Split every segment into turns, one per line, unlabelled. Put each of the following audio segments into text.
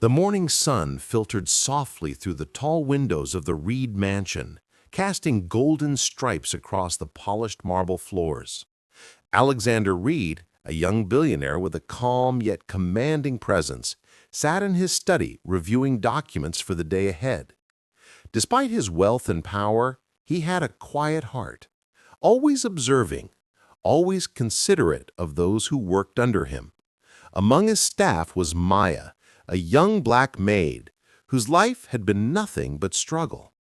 The morning sun filtered softly through the tall windows of the Reed mansion, casting golden stripes across the polished marble floors. Alexander Reed, a young billionaire with a calm yet commanding presence, sat in his study reviewing documents for the day ahead. Despite his wealth and power, he had a quiet heart, always observing, always considerate of those who worked under him. Among his staff was Maya, a young black maid whose life had been nothing but struggle.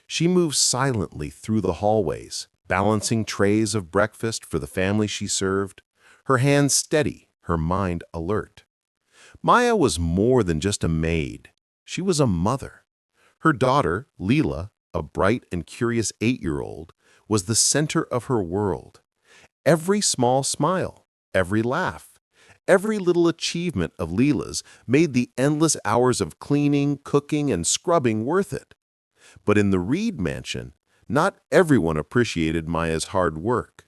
She moved silently through the hallways, balancing trays of breakfast for the family she served, her hands steady, her mind alert. Maya was more than just a maid. She was a mother. Her daughter, Leela, a bright and curious 8-year-old, was the center of her world. Every small smile, every laugh, every little achievement of Leela's made the endless hours of cleaning, cooking, and scrubbing worth it. But in the Reed mansion, not everyone appreciated Maya's hard work.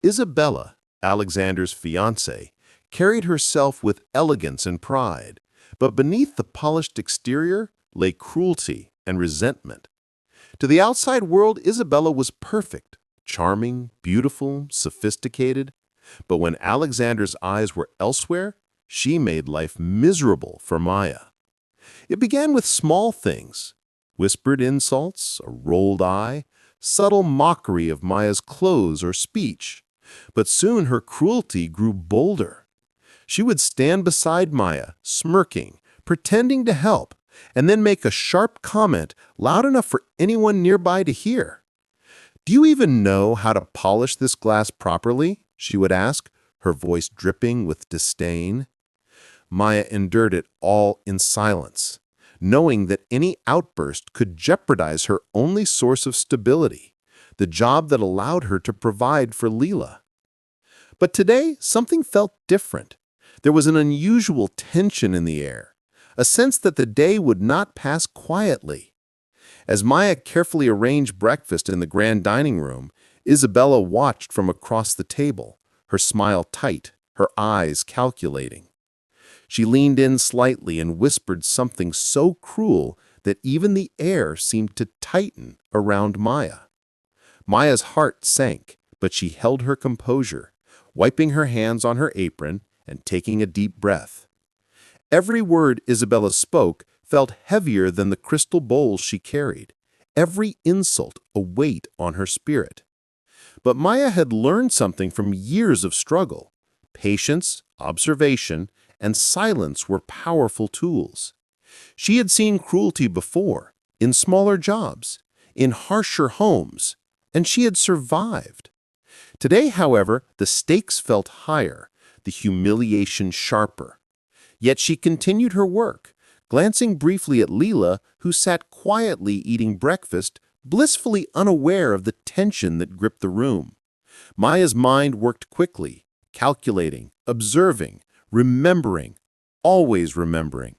Isabella, Alexander's fiancée, carried herself with elegance and pride, but beneath the polished exterior lay cruelty and resentment. To the outside world, Isabella was perfect, charming, beautiful, sophisticated. But when Alexander's eyes were elsewhere, she made life miserable for Maya. It began with small things: whispered insults, a rolled eye, subtle mockery of Maya's clothes or speech. But soon her cruelty grew bolder. She would stand beside Maya, smirking, pretending to help, and then make a sharp comment loud enough for anyone nearby to hear. "Do you even know how to polish this glass properly?" she would ask, her voice dripping with disdain. Maya endured it all in silence, knowing that any outburst could jeopardize her only source of stability, the job that allowed her to provide for Leela. But today, something felt different. There was an unusual tension in the air, a sense that the day would not pass quietly. As Maya carefully arranged breakfast in the grand dining room, Isabella watched from across the table, her smile tight, her eyes calculating. She leaned in slightly and whispered something so cruel that even the air seemed to tighten around Maya. Maya's heart sank, but she held her composure, wiping her hands on her apron and taking a deep breath. Every word Isabella spoke felt heavier than the crystal bowls she carried, every insult a weight on her spirit. But Maya had learned something from years of struggle. Patience, observation, and silence were powerful tools. She had seen cruelty before, in smaller jobs, in harsher homes, and she had survived. Today, however, the stakes felt higher, the humiliation sharper. Yet she continued her work, glancing briefly at Leela, who sat quietly eating breakfast, blissfully unaware of the tension that gripped the room. Maya's mind worked quickly, calculating, observing, remembering, always remembering.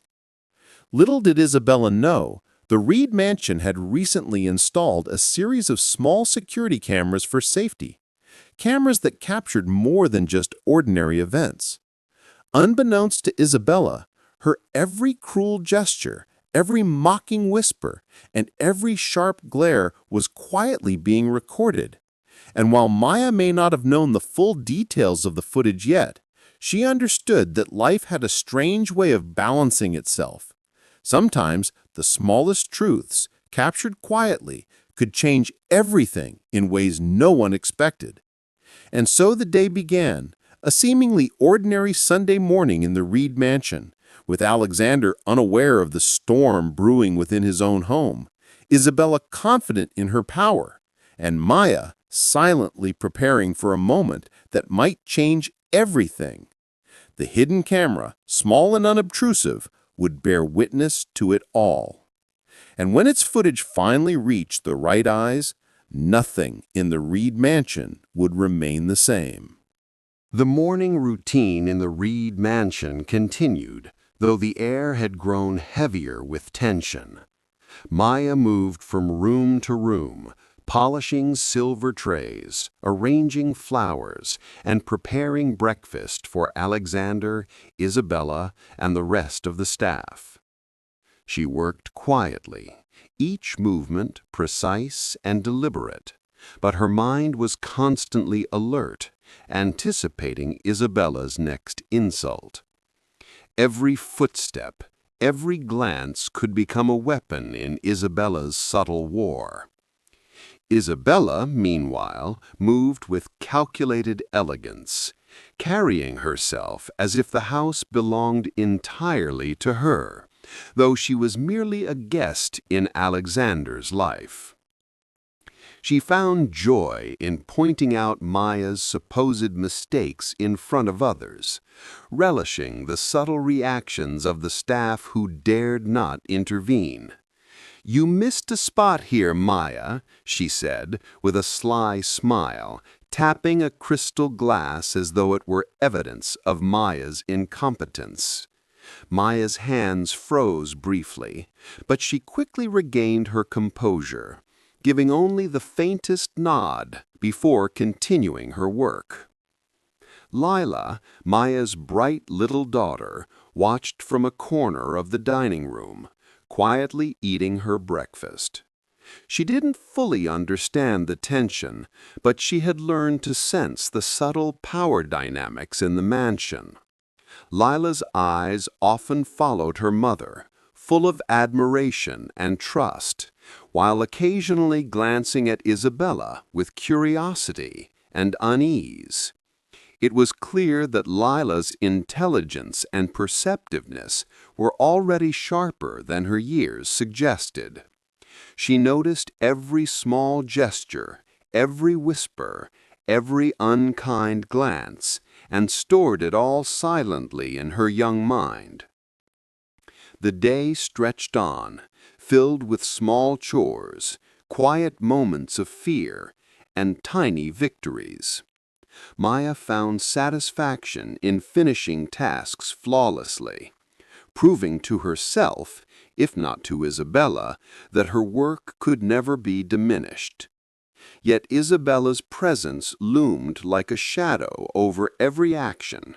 Little did Isabella know, the Reed mansion had recently installed a series of small security cameras for safety, cameras that captured more than just ordinary events. Unbeknownst to Isabella, her every cruel gesture, every mocking whisper, and every sharp glare was quietly being recorded. And while Maya may not have known the full details of the footage yet, she understood that life had a strange way of balancing itself. Sometimes the smallest truths, captured quietly, could change everything in ways no one expected. And so the day began, a seemingly ordinary Sunday morning in the Reed mansion, with Alexander unaware of the storm brewing within his own home, Isabella confident in her power, and Maya silently preparing for a moment that might change everything. The hidden camera, small and unobtrusive, would bear witness to it all. And when its footage finally reached the right eyes, nothing in the Reed mansion would remain the same.
The morning routine in the Reed mansion continued, though the air had grown heavier with tension. Maya moved from room to room, polishing silver trays, arranging flowers, and preparing breakfast for Alexander, Isabella, and the rest of the staff. She worked quietly, each movement precise and deliberate, but her mind was constantly alert, anticipating Isabella's next insult. Every footstep, every glance could become a weapon in Isabella's subtle war. Isabella, meanwhile, moved with calculated elegance, carrying herself as if the house belonged entirely to her, though she was merely a guest in Alexander's life. She found joy in pointing out Maya's supposed mistakes in front of others, relishing the subtle reactions of the staff who dared not intervene. "You missed a spot here, Maya," she said, with a sly smile, tapping a crystal glass as though it were evidence of Maya's incompetence. Maya's hands froze briefly, but she quickly regained her composure, giving only the faintest nod before continuing her work. Lila, Maya's bright little daughter, watched from a corner of the dining room, quietly eating her breakfast. She didn't fully understand the tension, but she had learned to sense the subtle power dynamics in the mansion. Lila's eyes often followed her mother, full of admiration and trust, while occasionally glancing at Isabella with curiosity and unease. It was clear that Lila's intelligence and perceptiveness were already sharper than her years suggested. She noticed every small gesture, every whisper, every unkind glance, and stored it all silently in her young mind. The day stretched on, filled with small chores, quiet moments of fear, and tiny victories. Maya found satisfaction in finishing tasks flawlessly, proving to herself, if not to Isabella, that her work could never be diminished. Yet Isabella's presence loomed like a shadow over every action.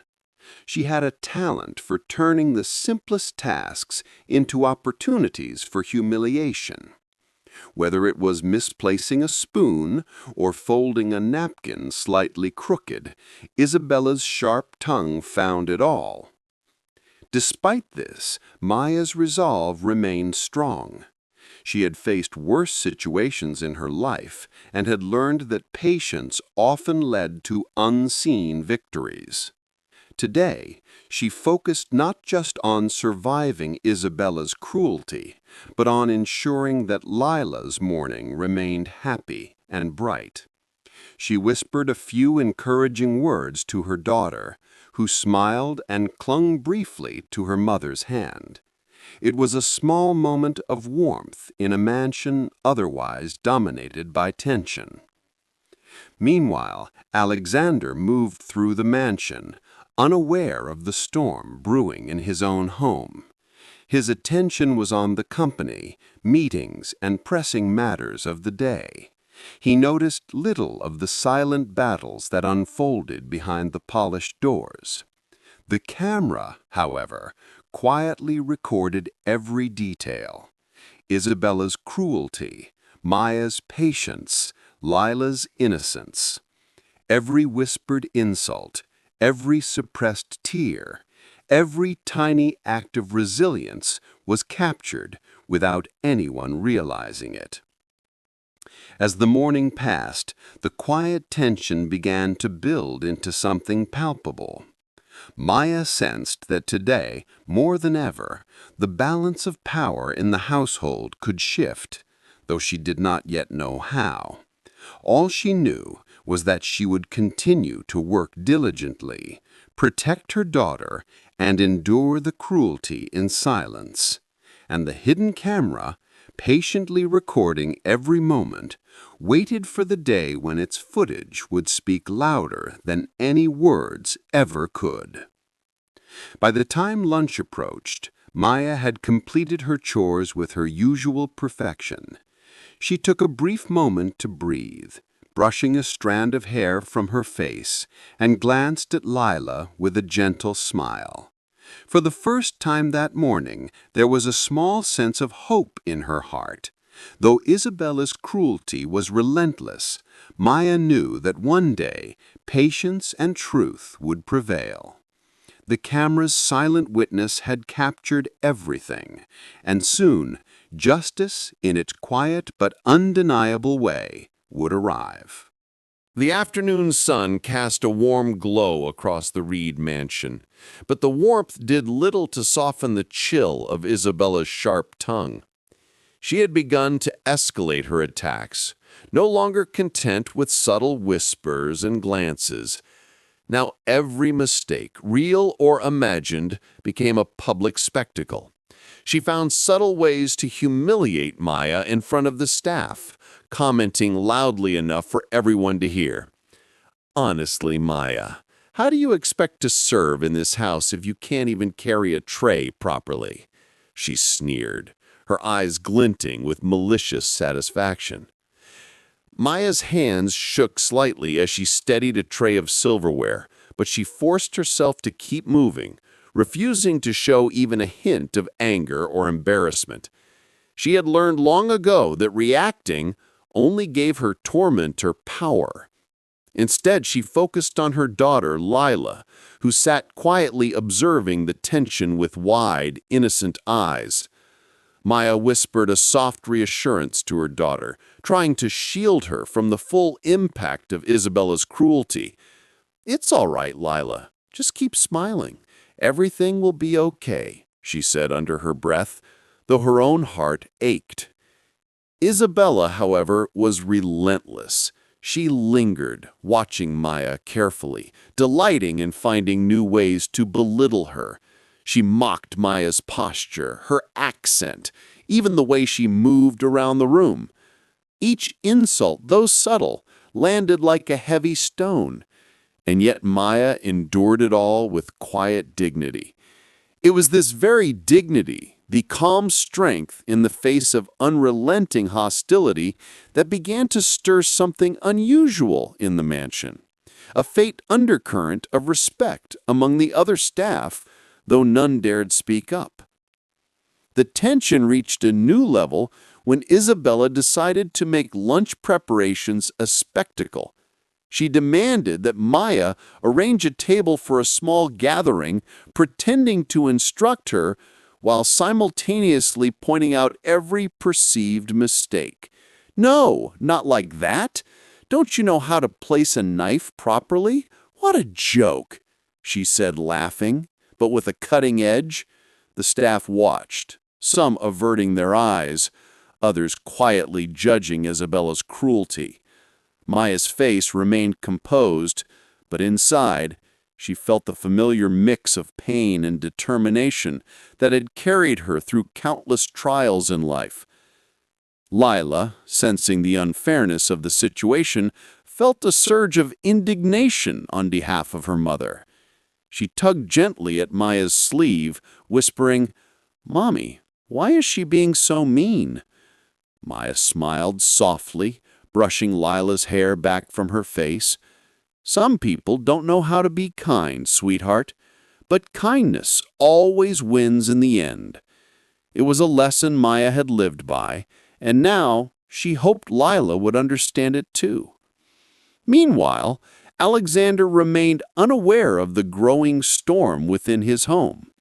She had a talent for turning the simplest tasks into opportunities for humiliation. Whether it was misplacing a spoon or folding a napkin slightly crooked, Isabella's sharp tongue found it all. Despite this, Maya's resolve remained strong. She had faced worse situations in her life and had learned that patience often led to unseen victories. Today, she focused not just on surviving Isabella's cruelty, but on ensuring that Lila's morning remained happy and bright. She whispered a few encouraging words to her daughter, who smiled and clung briefly to her mother's hand. It was a small moment of warmth in a mansion otherwise dominated by tension. Meanwhile, Alexander moved through the mansion, unaware of the storm brewing in his own home. His attention was on the company, meetings, and pressing matters of the day. He noticed little of the silent battles that unfolded behind the polished doors. The camera, however, quietly recorded every detail. Isabella's cruelty, Maya's patience, Lila's innocence. Every whispered insult, every suppressed tear, every tiny act of resilience was captured without anyone realizing it. As the morning passed, the quiet tension began to build into something palpable. Maya sensed that today, more than ever, the balance of power in the household could shift, though she did not yet know how. All she knew was that she would continue to work diligently, protect her daughter, and endure the cruelty in silence. And the hidden camera, patiently recording every moment, waited for the day when its footage would speak louder than any words ever could. By the time lunch approached, Maya had completed her chores with her usual perfection. She took a brief moment to breathe, brushing a strand of hair from her face, and glanced at Lila with a gentle smile. For the first time that morning, there was a small sense of hope in her heart. Though Isabella's cruelty was relentless, Maya knew that one day patience and truth would prevail. The camera's silent witness had captured everything, and soon justice, in its quiet but undeniable way, would arrive.
The afternoon sun cast a warm glow across the Reed mansion, but the warmth did little to soften the chill of Isabella's sharp tongue. She had begun to escalate her attacks, no longer content with subtle whispers and glances. Now every mistake, real or imagined, became a public spectacle. She found subtle ways to humiliate Maya in front of the staff, commenting loudly enough for everyone to hear. "Honestly, Maya, how do you expect to serve in this house if you can't even carry a tray properly?" She sneered, her eyes glinting with malicious satisfaction. Maya's hands shook slightly as she steadied a tray of silverware, but she forced herself to keep moving, refusing to show even a hint of anger or embarrassment. She had learned long ago that reacting only gave her tormentor power. Instead, she focused on her daughter, Lila, who sat quietly observing the tension with wide, innocent eyes. Maya whispered a soft reassurance to her daughter, trying to shield her from the full impact of Isabella's cruelty. "It's all right, Lila. Just keep smiling. Everything will be okay," she said under her breath, though her own heart ached. Isabella, however, was relentless. She lingered, watching Maya carefully, delighting in finding new ways to belittle her. She mocked Maya's posture, her accent, even the way she moved around the room. Each insult, though subtle, landed like a heavy stone, and yet Maya endured it all with quiet dignity. It was this very dignity, the calm strength in the face of unrelenting hostility, that began to stir something unusual in the mansion, a faint undercurrent of respect among the other staff, though none dared speak up. The tension reached a new level when Isabella decided to make lunch preparations a spectacle. She demanded that Maya arrange a table for a small gathering, pretending to instruct her while simultaneously pointing out every perceived mistake. "No, not like that. Don't you know how to place a knife properly? What a joke," she said, laughing, but with a cutting edge. The staff watched, some averting their eyes, others quietly judging Isabella's cruelty. Maya's face remained composed, but inside, she felt the familiar mix of pain and determination that had carried her through countless trials in life. Lila, sensing the unfairness of the situation, felt a surge of indignation on behalf of her mother. She tugged gently at Maya's sleeve, whispering, "Mommy, why is she being so mean?" Maya smiled softly, brushing Lila's hair back from her face. "Some people don't know how to be kind, sweetheart, but kindness always wins in the end." It was a lesson Maya had lived by, and now she hoped Lila would understand it too. Meanwhile, Alexander remained unaware of the growing storm within his home.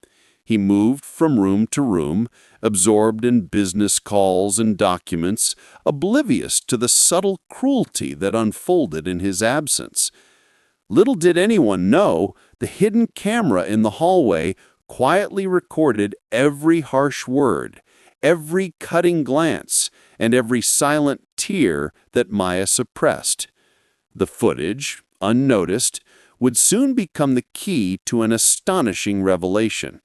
He moved from room to room, absorbed in business calls and documents, oblivious to the subtle cruelty that unfolded in his absence. Little did anyone know, the hidden camera in the hallway quietly recorded every harsh word, every cutting glance, and every silent tear that Maya suppressed. The footage, unnoticed, would soon become the key to an astonishing revelation.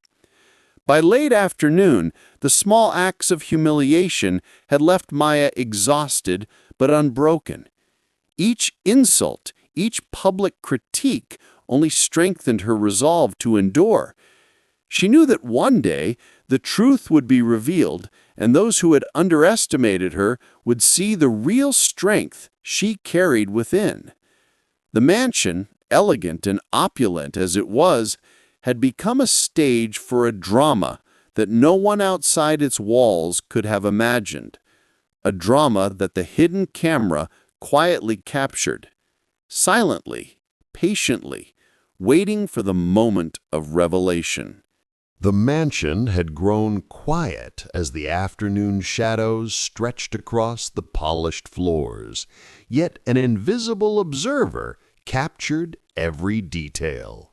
By late afternoon, the small acts of humiliation had left Maya exhausted but unbroken. Each insult, each public critique only strengthened her resolve to endure. She knew that one day the truth would be revealed, and those who had underestimated her would see the real strength she carried within. The mansion, elegant and opulent as it was,
had become a stage for a drama that no one outside its walls could have imagined. A drama that the hidden camera quietly captured, silently, patiently, waiting for the moment of revelation.
The mansion had grown quiet as the afternoon shadows stretched across the polished floors, yet an invisible observer captured every detail.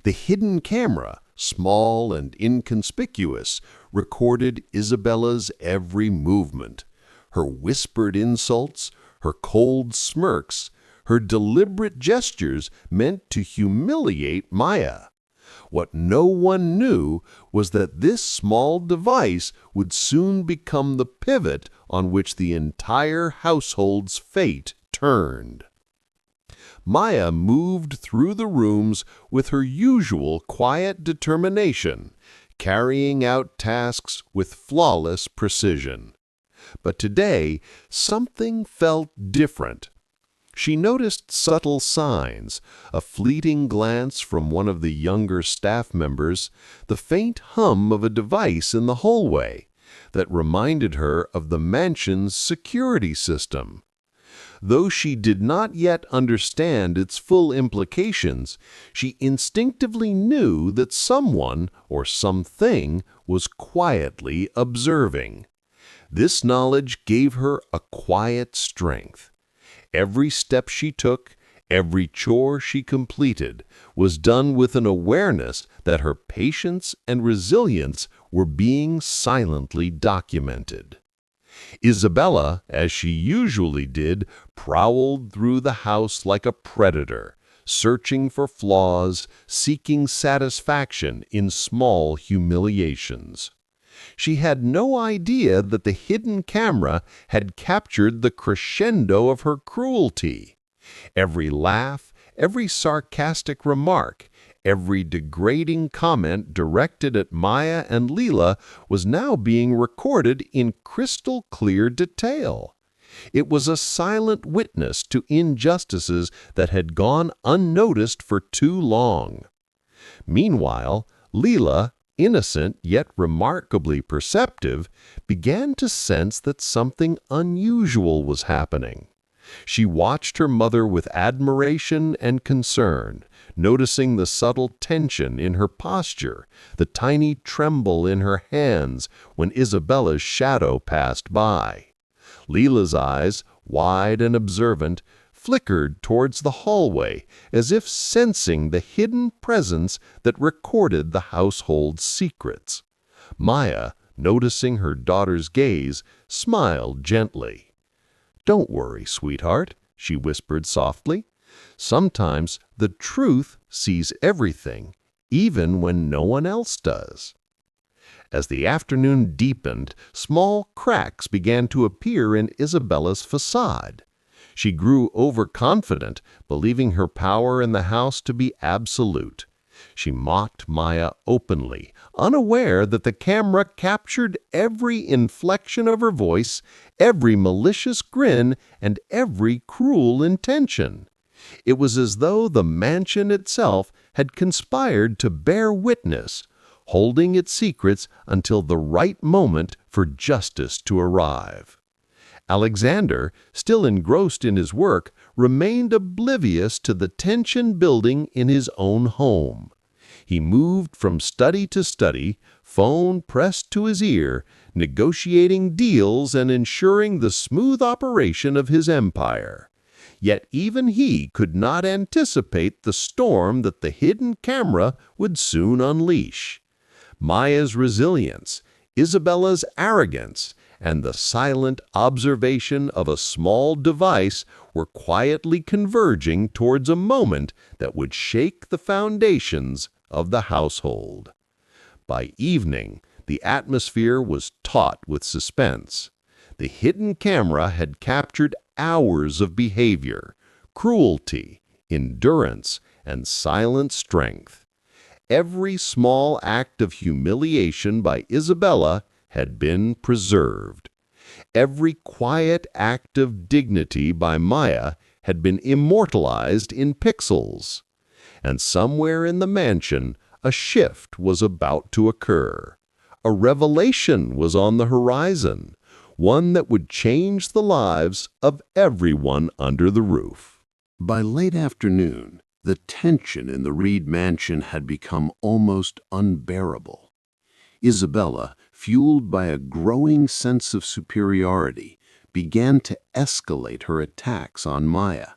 The hidden camera, small and inconspicuous, recorded Isabella's every movement, her whispered insults, her cold smirks, her deliberate gestures meant to humiliate Maya. What no one knew was that this small device would soon become the pivot on which the entire household's fate turned. Maya moved through the rooms with her usual quiet determination, carrying out tasks with flawless precision. But today, something felt different. She noticed subtle signs, a fleeting glance from one of the younger staff members, the faint hum of a device in the hallway that reminded her of the mansion's security system. Though she did not yet understand its full implications, she instinctively knew that someone or something was quietly observing. This knowledge gave her a quiet strength. Every step she took, every chore she completed, was done with an awareness that her patience and resilience were being silently documented. Isabella, as she usually did, prowled through the house like a predator, searching for flaws, seeking satisfaction in small humiliations. She had no idea that the hidden camera had captured the crescendo of her cruelty. Every laugh, every sarcastic remark, every degrading comment directed at Maya and Leela was now being recorded in crystal clear detail. It was a silent witness to injustices that had gone unnoticed for too long. Meanwhile, Leela, innocent yet remarkably perceptive, began to sense that something unusual was happening. She watched her mother with admiration and concern, noticing the subtle tension in her posture, the tiny tremble in her hands when Isabella's shadow passed by. Leela's eyes, wide and observant, flickered towards the hallway as if sensing the hidden presence that recorded the household's secrets. Maya, noticing her daughter's gaze, smiled gently. "Don't worry, sweetheart," she whispered softly. "Sometimes the truth sees everything, even when no one else does." As the afternoon deepened, small cracks began to appear in Isabella's facade. She grew overconfident, believing her power in the house to be absolute. She mocked Maya openly, unaware that the camera captured every inflection of her voice, every malicious grin, and every cruel intention. It was as though the mansion itself had conspired to bear witness, holding its secrets until the right moment for justice to arrive. Alexander, still engrossed in his work, remained oblivious to the tension building in his own home. He moved from study to study, phone pressed to his ear, negotiating deals and ensuring the smooth operation of his empire. Yet even he could not anticipate the storm that the hidden camera would soon unleash. Maya's resilience, Isabella's arrogance, and the silent observation of a small device were quietly converging towards a moment that would shake the foundations of the household. By evening, the atmosphere was taut with suspense. The hidden camera had captured hours of behavior, cruelty, endurance, and silent strength. Every small act of humiliation by Isabella had been preserved. Every quiet act of dignity by Maya had been immortalized in pixels. And somewhere in the mansion, A shift was about to occur. A revelation was on the horizon, one that would change the lives of everyone under the roof. By late afternoon, the tension in the Reed mansion had become almost unbearable. Isabella, fueled by a growing sense of superiority, began to escalate her attacks on Maya.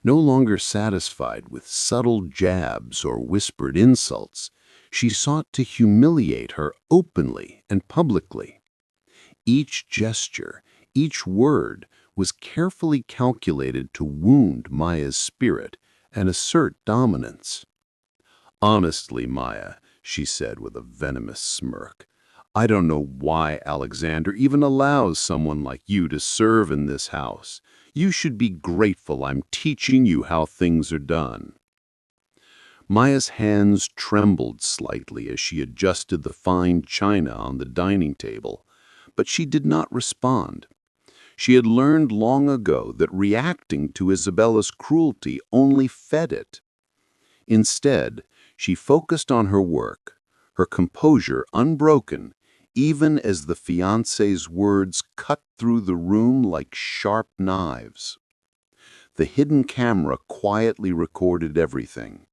No longer satisfied with subtle jabs or whispered insults, she sought to humiliate her openly and publicly. Each gesture, each word was carefully calculated to wound Maya's spirit and assert dominance. "Honestly, Maya," she said with a venomous smirk, "I don't know why Alexander even allows someone like you to serve in this house. You should be grateful I'm teaching you how things are done." Maya's hands trembled slightly as she adjusted the fine china on the dining table, but she did not respond. She had learned long ago that reacting to Isabella's cruelty only fed it. Instead, she focused on her work, her composure unbroken, even as the fiancé's words cut through the room like sharp knives. The hidden camera quietly recorded everything,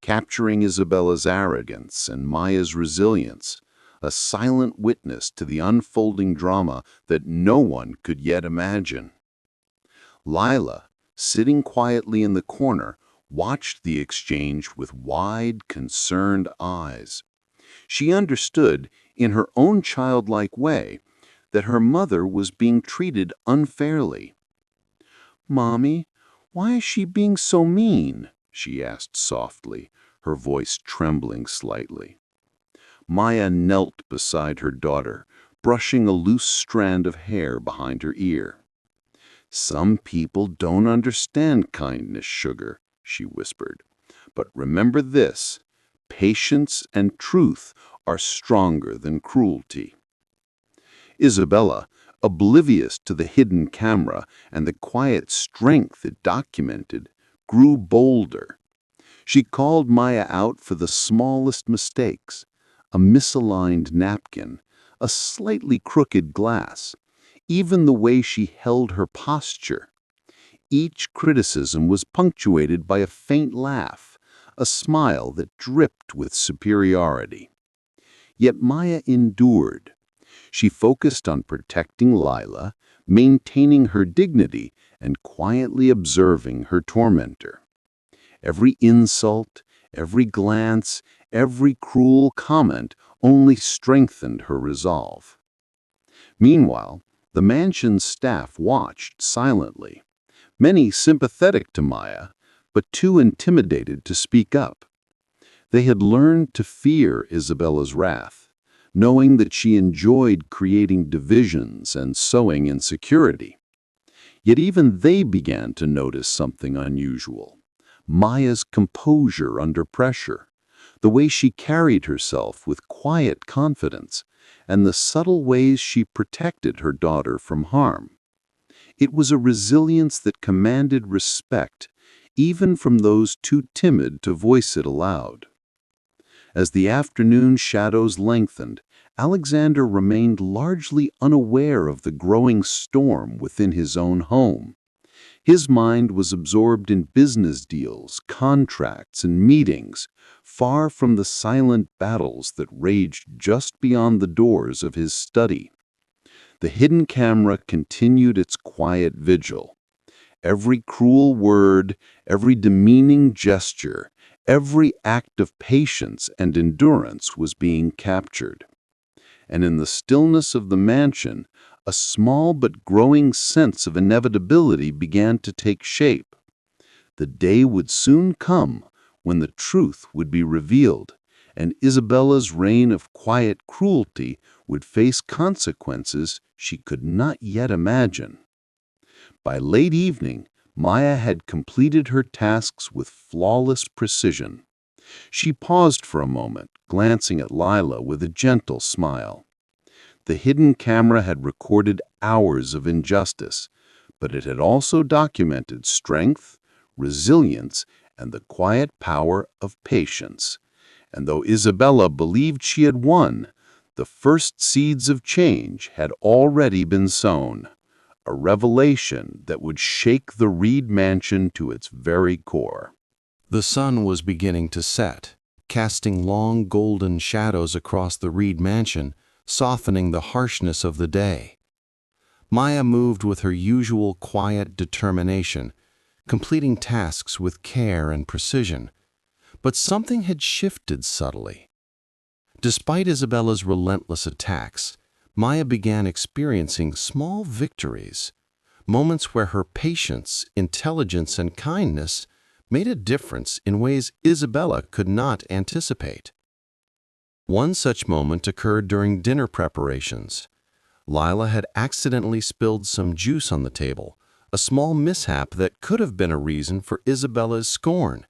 capturing Isabella's arrogance and Maya's resilience, a silent witness to the unfolding drama that no one could yet imagine. Lila, sitting quietly in the corner, watched the exchange with wide, concerned eyes. She understood, in her own childlike way, that her mother was being treated unfairly. "Mommy, why is she being so mean?" she asked softly, her voice trembling slightly. Maya knelt beside her daughter, brushing a loose strand of hair behind her ear. "Some people don't understand kindness, sugar," she whispered. "But remember this, patience and truth are stronger than cruelty." Isabella, oblivious to the hidden camera and the quiet strength it documented, grew bolder. She called Maya out for the smallest mistakes, a misaligned napkin, a slightly crooked glass, even the way she held her posture. Each criticism was punctuated by a faint laugh, a smile that dripped with superiority. Yet Maya endured. She focused on protecting Lila, maintaining her dignity, and quietly observing her tormentor. Every insult, every glance, every cruel comment only strengthened her resolve. Meanwhile, the mansion's staff watched silently, many sympathetic to Maya, but too intimidated to speak up. They had learned to fear Isabella's wrath, knowing that she enjoyed creating divisions and sowing insecurity. Yet even they began to notice something unusual: Maya's composure under pressure, the way she carried herself with quiet confidence, and the subtle ways she protected her daughter from harm. It was a resilience that commanded respect, even from those too timid to voice it aloud. As the afternoon shadows lengthened, Alexander remained largely unaware of the growing storm within his own home. His mind was absorbed in business deals, contracts, and meetings, far from the silent battles that raged just beyond the doors of his study. The hidden camera continued its quiet vigil. Every cruel word, every demeaning gesture, every act of patience and endurance was being captured. And in the stillness of the mansion, a small but growing sense of inevitability began to take shape. The day would soon come when the truth would be revealed, and Isabella's reign of quiet cruelty would face consequences she could not yet imagine. By late evening, Maya had completed her tasks with flawless precision. She paused for a moment, glancing at Lila with a gentle smile. The hidden camera had recorded hours of injustice, but it had also documented strength, resilience, and the quiet power of patience.
And though Isabella believed she had won, the first seeds of change had already been sown, a revelation that would shake the Reed mansion to its very core.
The sun was beginning to set, casting long golden shadows across the Reed mansion, softening the harshness of the day. Maya moved with her usual quiet determination, completing tasks with care and precision. But something had shifted subtly. Despite Isabella's relentless attacks, Maya began experiencing small victories, moments where her patience, intelligence, and kindness made a difference in ways Isabella could not anticipate. One such moment occurred during dinner preparations. Lila had accidentally spilled some juice on the table, a small mishap that could have been a reason for Isabella's scorn.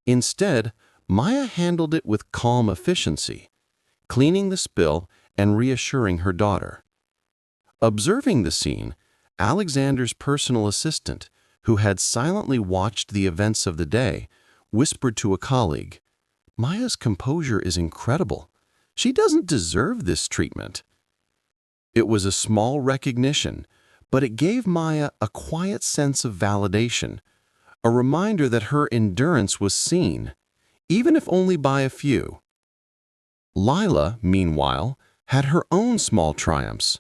Instead, Maya handled it with calm efficiency, cleaning the spill and reassuring her daughter. Observing the scene, Alexander's personal assistant, who had silently watched the events of the day, whispered to a colleague, "Maya's composure is incredible. She doesn't deserve this treatment." It was a small recognition, but it gave Maya a quiet sense of validation, a reminder that her endurance was seen, even if only by a few. Lila, meanwhile, had her own small triumphs.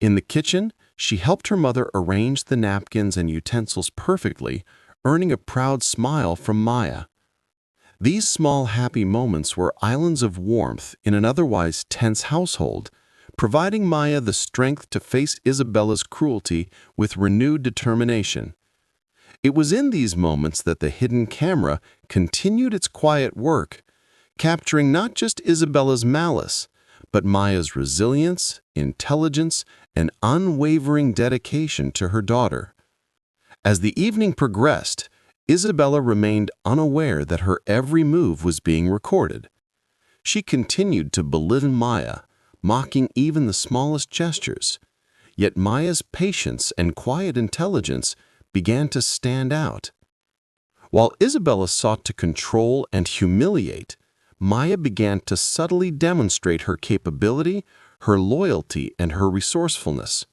In the kitchen, she helped her mother arrange the napkins and utensils perfectly, earning a proud smile from Maya. These small happy moments were islands of warmth in an otherwise tense household, providing Maya the strength to face Isabella's cruelty with renewed determination. It was in these moments that the hidden camera continued its quiet work, capturing not just Isabella's malice, but Maya's resilience, intelligence, and unwavering dedication to her daughter. As the evening progressed, Isabella remained unaware that her every move was being recorded. She continued to belittle Maya, mocking even the smallest gestures. Yet Maya's patience and quiet intelligence began to stand out. While Isabella sought to control and humiliate, Maya began to subtly demonstrate her capability, her loyalty, and her resourcefulness.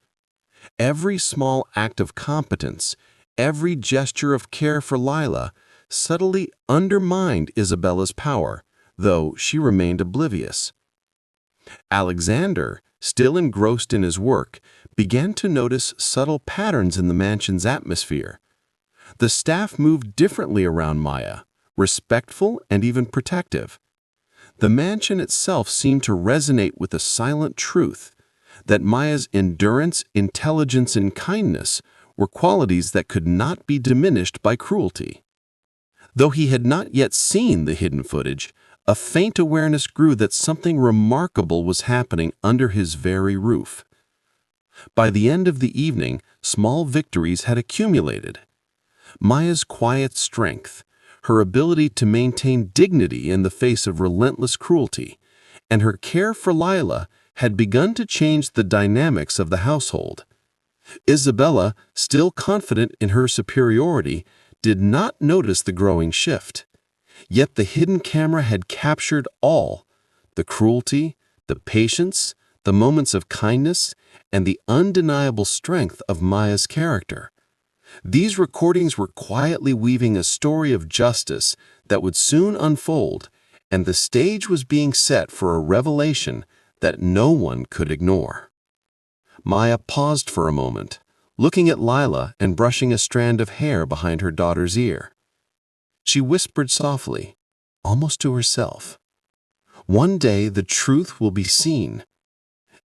Every small act of competence, every gesture of care for Lila, subtly undermined Isabella's power, though she remained oblivious. Alexander, still engrossed in his work, began to notice subtle patterns in the mansion's atmosphere. The staff moved differently around Maya, respectful and even protective. The mansion itself seemed to resonate with a silent truth that Maya's endurance, intelligence, and kindness were qualities that could not be diminished by cruelty. Though he had not yet seen the hidden footage, a faint awareness grew that something remarkable was happening under his very roof. By the end of the evening, small victories had accumulated. Maya's quiet strength, her ability to maintain dignity in the face of relentless cruelty, and her care for Lila had begun to change the dynamics of the household. Isabella, still confident in her superiority, did not notice the growing shift. Yet the hidden camera had captured all: the cruelty, the patience, the moments of kindness, and the undeniable strength of Maya's character. These recordings were quietly weaving a story of justice that would soon unfold, and the stage was being set for a revelation that no one could ignore. Maya paused for a moment, looking at Lila and brushing a strand of hair behind her daughter's ear. She whispered softly, almost to herself, "One day the truth will be seen."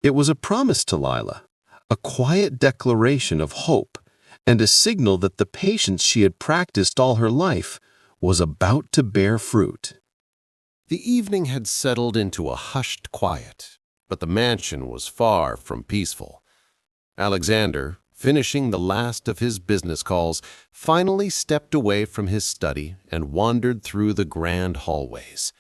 It was a promise to Lila, a quiet declaration of hope, and a signal that the patience she had practiced all her life was about to bear fruit.
The evening had settled into a hushed quiet, but the mansion was far from peaceful. Alexander, finishing the last of his business calls, finally stepped away from his study and wandered through the grand hallways.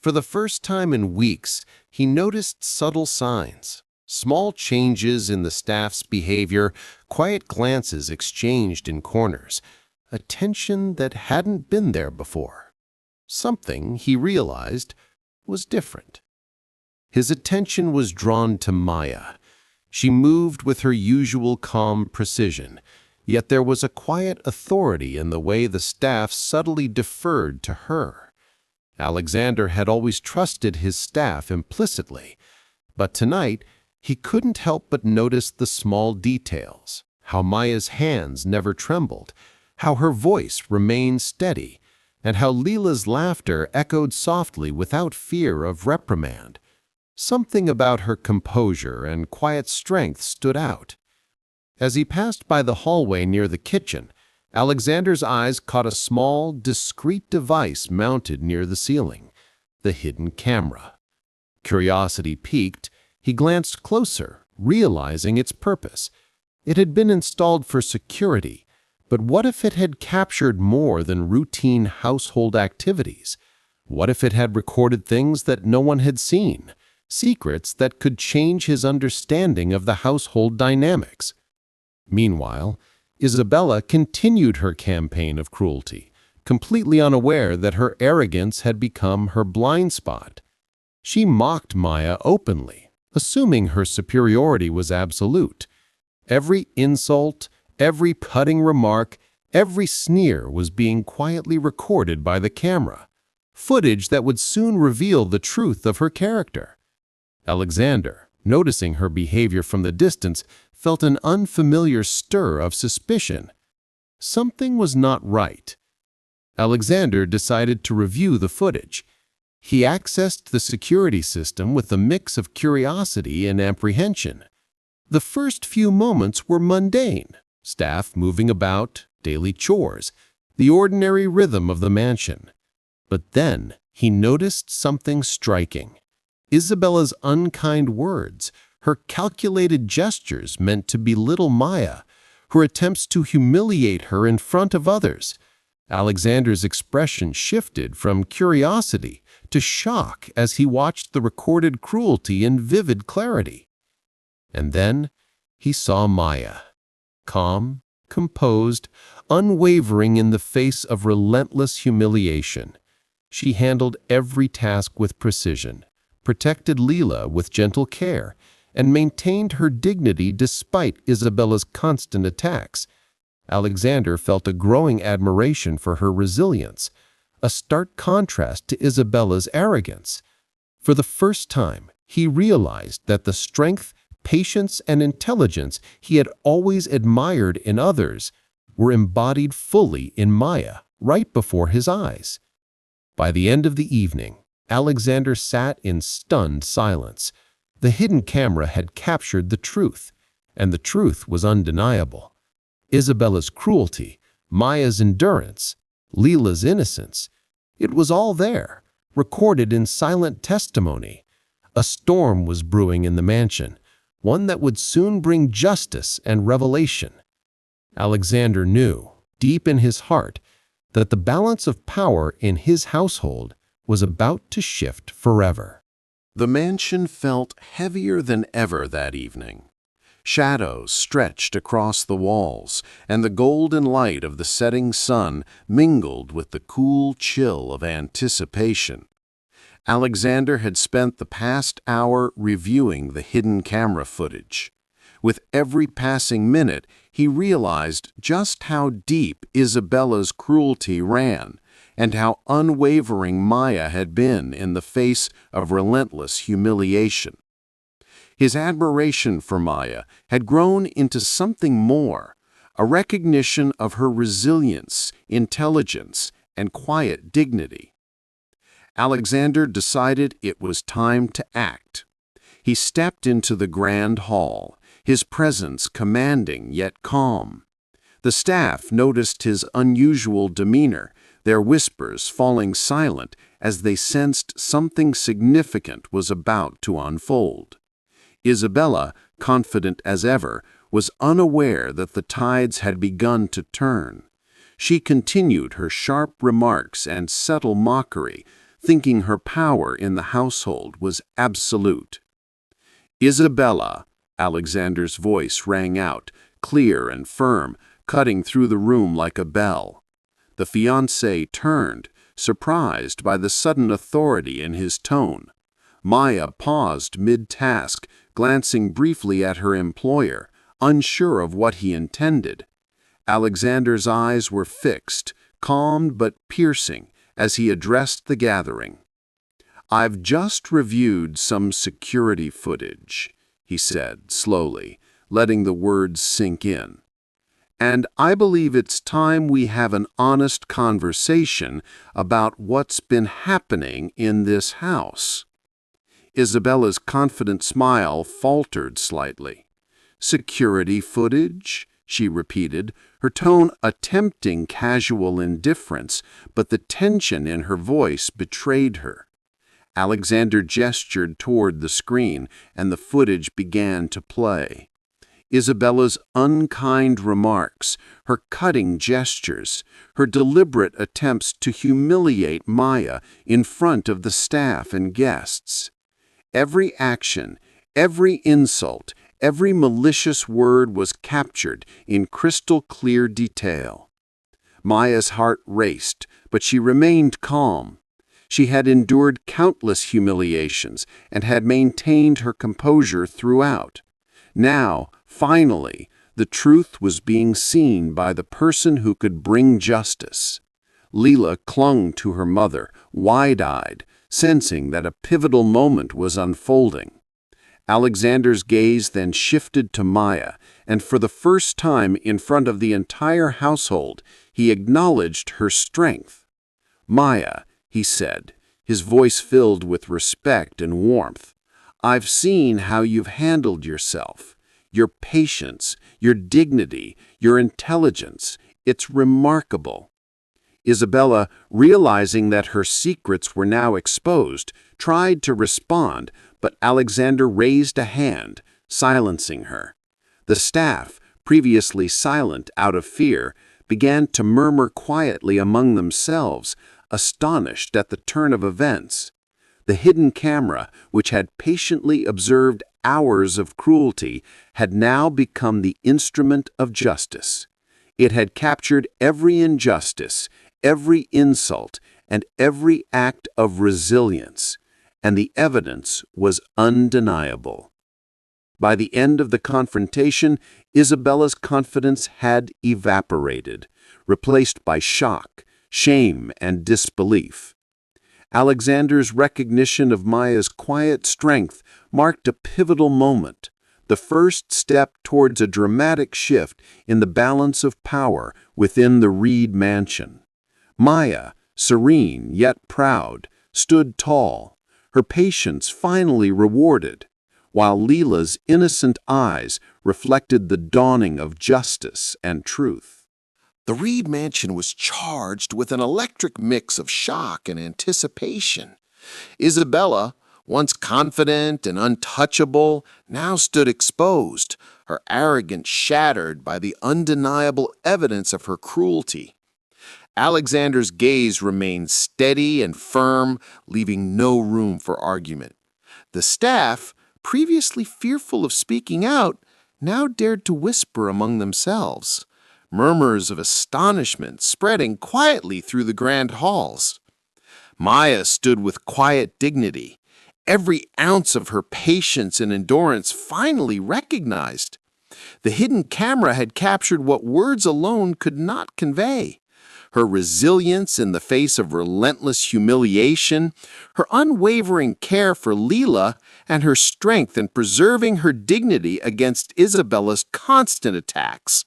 For the first time in weeks, he noticed subtle signs, small changes in the staff's behavior, quiet glances exchanged in corners, a tension that hadn't been there before. something, he realized, was different. His attention was drawn to Maya. She moved with her usual calm precision, yet there was a quiet authority in the way the staff subtly deferred to her. Alexander had always trusted his staff implicitly, but tonight he couldn't help but notice the small details, how Maya's hands never trembled, how her voice remained steady, and how Leela's laughter echoed softly without fear of reprimand. Something about her composure and quiet strength stood out. As he passed by the hallway near the kitchen, Alexander's eyes caught a small, discreet device mounted near the ceiling, the hidden camera. Curiosity piqued, he glanced closer, realizing its purpose. It had been installed for security, but what if it had captured more than routine household activities? What if it had recorded things that no one had seen, secrets that could change his understanding of the household dynamics? Meanwhile, Isabella continued her campaign of cruelty, completely unaware that her arrogance had become her blind spot. She mocked Maya openly, assuming her superiority was absolute. Every insult, every cutting remark, every sneer was being quietly recorded by the camera, footage that would soon reveal the truth of her character. Alexander, noticing her behavior from the distance, felt an unfamiliar stir of suspicion. Something was not right. Alexander decided to review the footage. He accessed the security system with a mix of curiosity and apprehension. The first few moments were mundane, staff moving about, daily chores, the ordinary rhythm of the mansion. But then he noticed something striking. Isabella's unkind words, her calculated gestures meant to belittle Maya, her attempts to humiliate her in front of others. Alexander's expression shifted from curiosity to shock as he watched the recorded cruelty in vivid clarity. And then he saw Maya, calm, composed, unwavering in the face of relentless humiliation. She handled every task with precision, protected Leela with gentle care, and maintained her dignity despite Isabella's constant attacks. Alexander felt a growing admiration for her resilience, a stark contrast to Isabella's arrogance. For the first time, he realized that the strength, patience, and intelligence he had always admired in others were embodied fully in Maya, right before his eyes. By the end of the evening, Alexander sat in stunned silence. The hidden camera had captured the truth, and the truth was undeniable. Isabella's cruelty, Maya's endurance, Leela's innocence. It was all there, recorded in silent testimony. A storm was brewing in the mansion, one that would soon bring justice and revelation. Alexander knew, deep in his heart, that the balance of power in his household was about to shift forever.
The mansion felt heavier than ever that evening. Shadows stretched across the walls, and the golden light of the setting sun mingled with the cool chill of anticipation. Alexander had spent the past hour reviewing the hidden camera footage. With every passing minute, he realized just how deep Isabella's cruelty ran, and how unwavering Maya had been in the face of relentless humiliation. His admiration for Maya had grown into something more, a recognition of her resilience, intelligence, and quiet dignity. Alexander decided it was time to act. He stepped into the grand hall, his presence commanding yet calm. The staff noticed his unusual demeanor, their whispers falling silent as they sensed something significant was about to unfold. Isabella, confident as ever, was unaware that the tides had begun to turn. She continued her sharp remarks and subtle mockery, thinking her power in the household was absolute. "Isabella," Alexander's voice rang out, clear and firm, cutting through the room like a bell. The fiancée turned, surprised by the sudden authority in his tone. Maya paused mid-task, glancing briefly at her employer, unsure of what he intended. Alexander's eyes were fixed, calm but piercing, as he addressed the gathering. "I've just reviewed some security footage," he said slowly, letting the words sink in. "And I believe it's time we have an honest conversation about what's been happening in this house." Isabella's confident smile faltered slightly. "Security footage?" she repeated, her tone attempting casual indifference, but the tension in her voice betrayed her. Alexander gestured toward the screen, and the footage began to play. Isabella's unkind remarks, her cutting gestures, her deliberate attempts to humiliate Maya in front of the staff and guests. Every action, every insult, every malicious word was captured in crystal-clear detail. Maya's heart raced, but she remained calm. She had endured countless humiliations and had maintained her composure throughout. Now, finally, the truth was being seen by the person who could bring justice. Leela clung to her mother, wide-eyed, sensing that a pivotal moment was unfolding. Alexander's gaze then shifted to Maya, and for the first time in front of the entire household, he acknowledged her strength. "Maya," he said, his voice filled with respect and warmth, "I've seen how you've handled yourself. Your patience, your dignity, your intelligence, it's remarkable." Isabella, realizing that her secrets were now exposed, tried to respond, but Alexander raised a hand, silencing her. The staff, previously silent out of fear, began to murmur quietly among themselves, astonished at the turn of events. The hidden camera, which had patiently observed hours of cruelty, had now become the instrument of justice. It had captured every injustice, every insult, and every act of resilience, and the evidence was undeniable. By the end of the confrontation, Isabella's confidence had evaporated, replaced by shock, shame, and disbelief. Alexander's recognition of Maya's quiet strength marked a pivotal moment, the first step towards a dramatic shift in the balance of power within the Reed mansion. Maya, serene yet proud, stood tall, her patience finally rewarded, while Leela's innocent eyes reflected the dawning of justice and truth.
The Reed mansion was charged with an electric mix of shock and anticipation. Isabella, once confident and untouchable, now stood exposed, her arrogance shattered by the undeniable evidence of her cruelty. Alexander's gaze remained steady and firm, leaving no room for argument. The staff, previously fearful of speaking out, now dared to whisper among themselves, murmurs of astonishment spreading quietly through the grand halls. Maya stood with quiet dignity, every ounce of her patience and endurance finally recognized. The hidden camera had captured what words alone could not convey. Her resilience in the face of relentless humiliation, her unwavering care for Leela, and her strength in preserving her dignity against Isabella's constant attacks.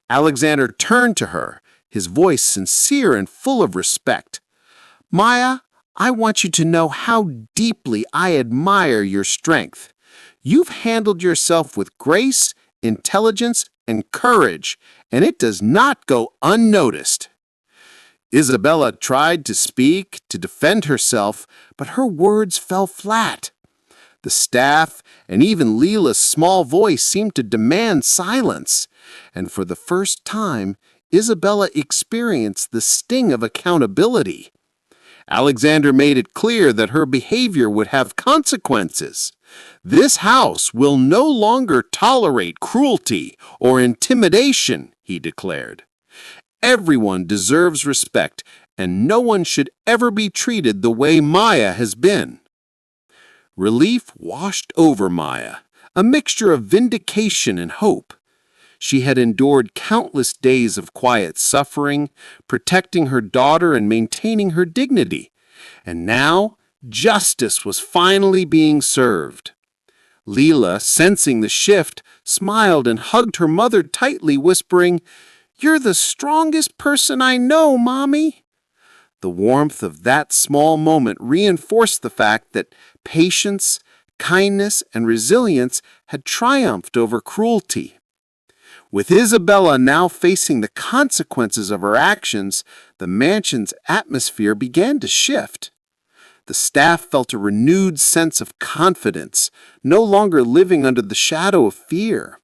Alexander turned to her, his voice sincere and full of respect. "Maya, I want you to know how deeply I admire your strength. You've handled yourself with grace, intelligence, and courage, and it does not go unnoticed." Isabella tried to speak, to defend herself, but her words fell flat. The staff and even Leela's small voice seemed to demand silence, and for the first time, Isabella experienced the sting of accountability. Alexander made it clear that her behavior would have consequences. "This house will no longer tolerate cruelty or intimidation," he declared. "Everyone deserves respect,
and no one should ever be treated the way Maya has been. Relief washed over Maya, a mixture of vindication and hope. She had endured countless days of quiet suffering, protecting her daughter and maintaining her dignity. And now, justice was finally being served. Leela, sensing the shift, smiled and hugged her mother tightly, whispering, "You're the strongest person I know, Mommy." The warmth of that small moment reinforced the fact that patience, kindness, and resilience had triumphed over cruelty. With Isabella now facing the consequences of her actions, the mansion's atmosphere began to shift. The staff felt a renewed sense of confidence, no longer living under the shadow of fear.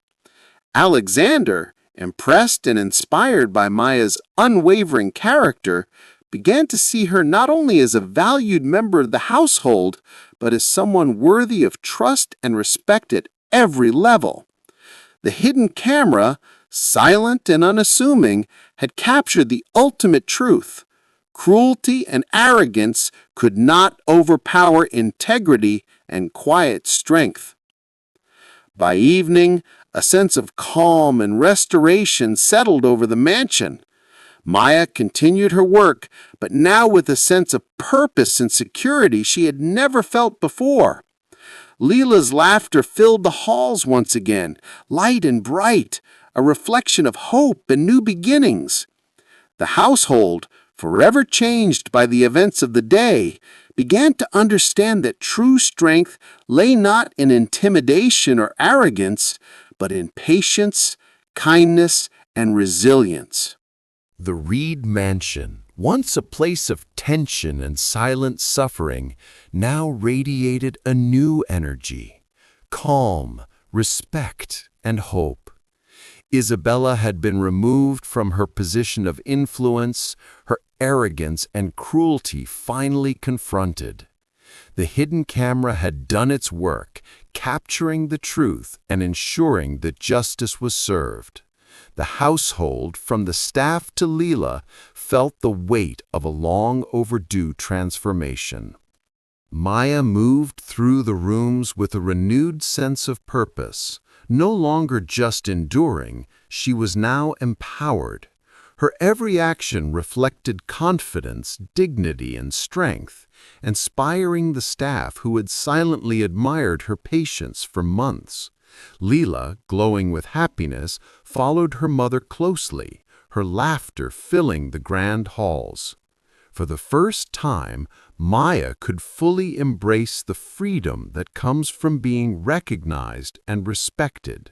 Alexander, impressed and inspired by Maya's unwavering character, began to see her not only as a valued member of the household, but as someone worthy of trust and respect at every level. The hidden camera, silent and unassuming, had captured the ultimate truth. Cruelty and arrogance could not overpower integrity and quiet strength. By evening, a sense of calm and restoration settled over the mansion. Maya continued her work, but now with a sense of purpose and security she had never felt before. Leela's laughter filled the halls once again, light and bright, a reflection of hope and new beginnings. The household, forever changed by the events of the day, began to understand that true strength lay not in intimidation or arrogance, but in patience, kindness, and resilience.
The Reed Mansion, once a place of tension and silent suffering, now radiated a new energy, calm, respect, and hope. Isabella had been removed from her position of influence, her arrogance and cruelty finally confronted. The hidden camera had done its work, capturing the truth and ensuring that justice was served. The household, from the staff to Leela, felt the weight of a long overdue transformation. Maya moved through the rooms with a renewed sense of purpose. No longer just enduring, she was now empowered. Her every action reflected confidence, dignity, and strength, inspiring the staff who had silently admired her patience for months. Leela, glowing with happiness, followed her mother closely, her laughter filling the grand halls. For the first time, Maya could fully embrace the freedom that comes from being recognized and respected.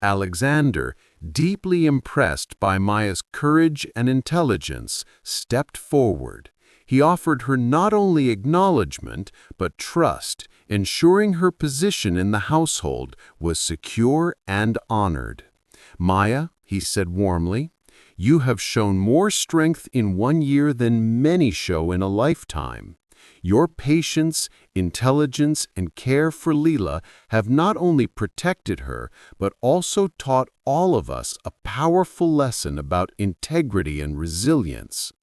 Alexander, deeply impressed by Maya's courage and intelligence, stepped forward. He offered her not only acknowledgement, but trust, ensuring her position in the household was secure and honored. "Maya," he said warmly, "you have shown more strength in 1 year than many show in a lifetime. Your patience, intelligence, and care for Leela have not only protected her, but also taught all of us a powerful lesson about integrity and resilience."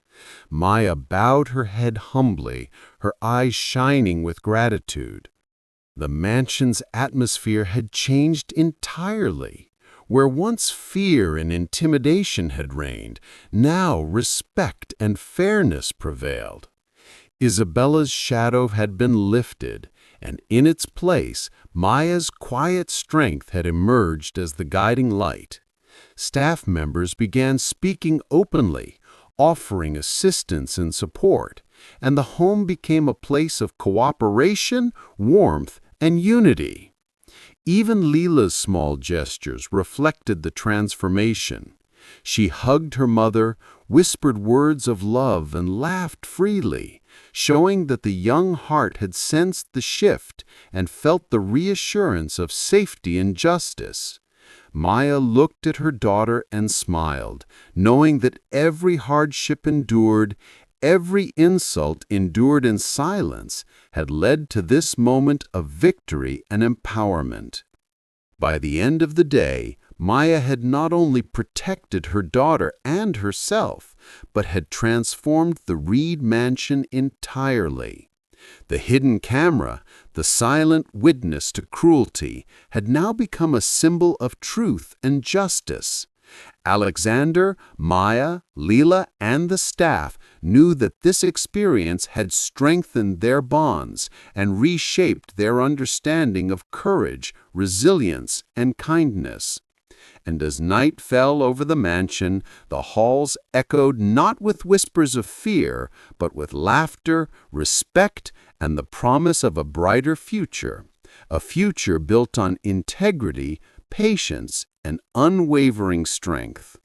Maya bowed her head humbly, her eyes shining with gratitude. The mansion's atmosphere had changed entirely. Where once fear and intimidation had reigned, now respect and fairness prevailed. Isabella's shadow had been lifted, and in its place, Maya's quiet strength had emerged as the guiding light. Staff members began speaking openly, offering assistance and support, and the home became a place of cooperation, warmth, and unity. Even Leela's small gestures reflected the transformation. She hugged her mother, whispered words of love, and laughed freely, showing that the young heart had sensed the shift and felt the reassurance of safety and justice. Maya looked at her daughter and smiled, knowing that every hardship endured, every insult endured in silence, had led to this moment of victory and empowerment. By the end of the day,
Maya had not only protected her daughter and herself, but had transformed the Reed mansion entirely. The hidden camera, the silent witness to cruelty, had now become a symbol of truth and justice. Alexander, Maya, Leela, and the staff knew that this experience had strengthened their bonds and reshaped their understanding of courage, resilience, and kindness. And as night fell over the mansion, the halls echoed not with whispers of fear, but with laughter, respect, and the promise of a brighter future, a future built on integrity, patience, and unwavering strength.